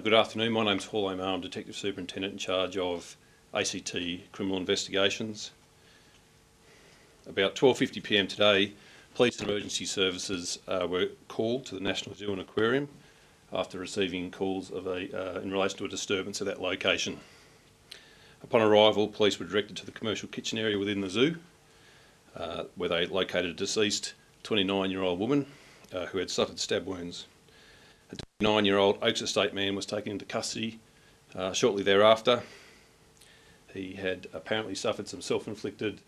Good afternoon, my name's Paul O'Mara. I'm Detective Superintendent in charge of ACT Criminal Investigations. About 12:50 p.m. today, police and emergency services were called to the National Zoo and Aquarium after receiving calls of in relation to a disturbance at that location. Upon arrival, police were directed to the commercial kitchen area within the zoo, where they located a deceased 29-year-old woman who had suffered stab wounds. A 29-year-old Oaks Estate man was taken into custody shortly thereafter. He had apparently suffered some self-inflicted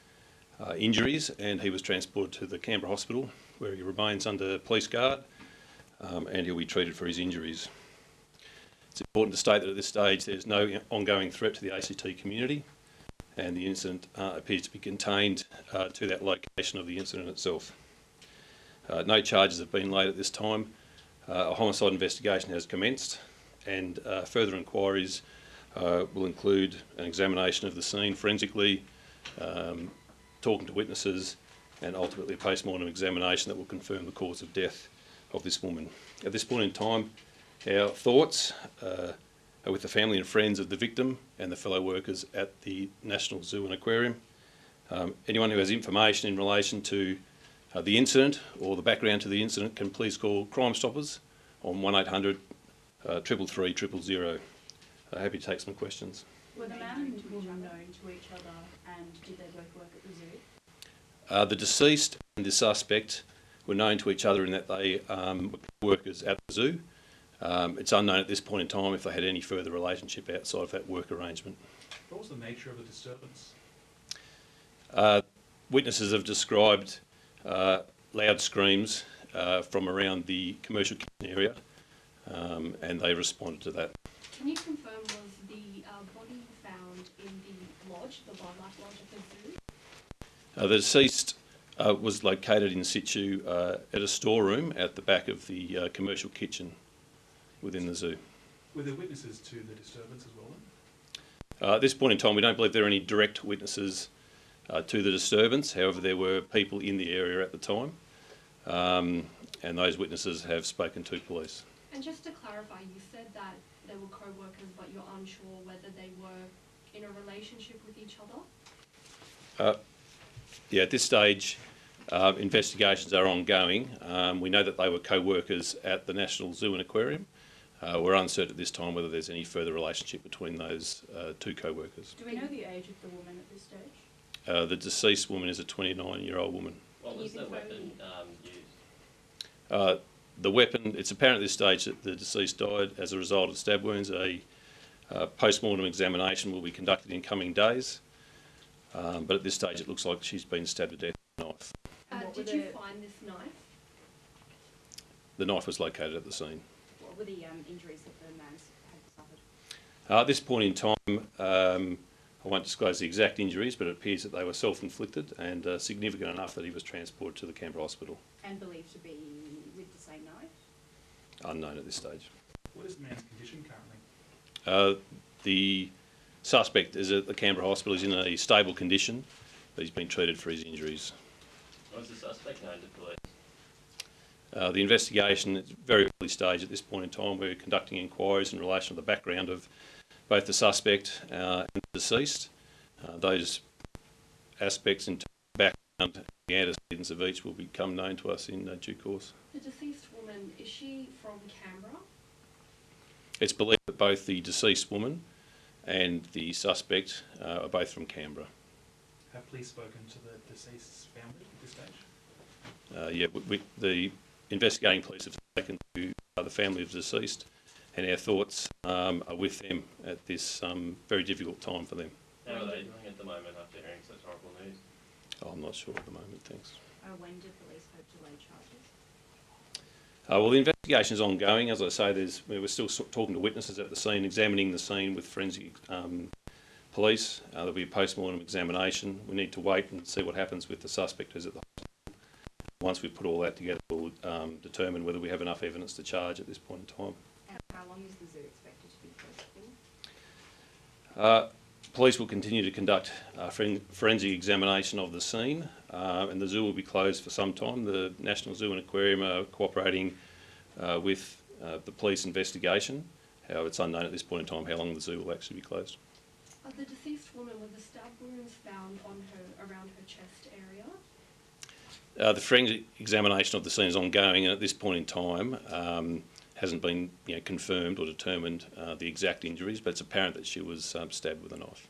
injuries, and he was transported to the Canberra Hospital, where he remains under police guard, and he'll be treated for his injuries. It's important to state that at this stage there's no ongoing threat to the ACT community, and the incident appears to be contained to that location of the incident itself. No charges have been laid at this time. A homicide investigation has commenced, and further inquiries will include an examination of the scene forensically, talking to witnesses, and ultimately a post-mortem examination that will confirm the cause of death of this woman. At this point in time, our thoughts are with the family and friends of the victim and the fellow workers at the National Zoo and Aquarium. Anyone who has information in relation to the incident or the background to the incident can please call Crime Stoppers on 1800 333 000. Happy to take some questions. Were the man and woman known to each other, and did they both work at the zoo? The deceased and the suspect were known to each other in that they were workers at the zoo. It's unknown at this point in time if they had any further relationship outside of that work arrangement. What was the nature of the disturbance? Witnesses have described loud screams from around the commercial kitchen area, and they responded to that. Can you confirm, was the body found in the lodge, the wildlife lodge at the zoo? The deceased was located in situ at a storeroom at the back of the commercial kitchen within the zoo. Were there witnesses to the disturbance as well then? At this point in time, we don't believe there are any direct witnesses to the disturbance. However, there were people in the area at the time, and those witnesses have spoken to police. And just to clarify, you said that they were co-workers, but you're unsure whether they were in a relationship with each other? Yeah, at this stage, investigations are ongoing. We know that they were co-workers at the National Zoo and Aquarium. We're uncertain at this time whether there's any further relationship between those two co-workers. Do we know the age of the woman at this stage? The deceased woman is a 29-year-old woman. What was the weapon used? The weapon, it's apparent at this stage that the deceased died as a result of stab wounds. A post-mortem examination will be conducted in coming days, but at this stage it looks like she's been stabbed to death with a knife. Did you find this knife? The knife was located at the scene. What were the injuries that the man had suffered? At this point in time, I won't disclose the exact injuries, but it appears that they were self-inflicted and significant enough that he was transported to the Canberra Hospital. And believed to be with the same knife? Unknown at this stage. What is the man's condition currently? The suspect is at the Canberra Hospital. He's in a stable condition, but he's been treated for his injuries. Was the suspect known to police? The investigation is very early stage at this point in time. We're conducting inquiries in relation to the background of both the suspect and the deceased. Those aspects in terms of background and the antecedents of each will become known to us in due course. The deceased woman, is she from Canberra? It's believed that both the deceased woman and the suspect are both from Canberra. Have police spoken to the deceased's family at this stage? The investigating police have spoken to the family of the deceased, and our thoughts are with them at this very difficult time for them. How are they doing at the moment after hearing such horrible news? I'm not sure at the moment, thanks. When do police hope to lay charges? Well, the investigation is ongoing. As I say, we're still talking to witnesses at the scene, examining the scene with forensic police. There'll be a post-mortem examination. We need to wait and see what happens with the suspect who's at the hospital. Once we put all that together, we'll determine whether we have enough evidence to charge at this point in time. How long is the zoo expected to be closed for? Police will continue to conduct a forensic examination of the scene, and the zoo will be closed for some time. The National Zoo and Aquarium are cooperating with the police investigation, However, it's unknown at this point in time how long the zoo will actually be closed. The deceased woman, were the stab wounds found on her, around her chest area? The forensic examination of the scene is ongoing, and at this point in time hasn't been confirmed or determined the exact injuries, but it's apparent that she was stabbed with a knife.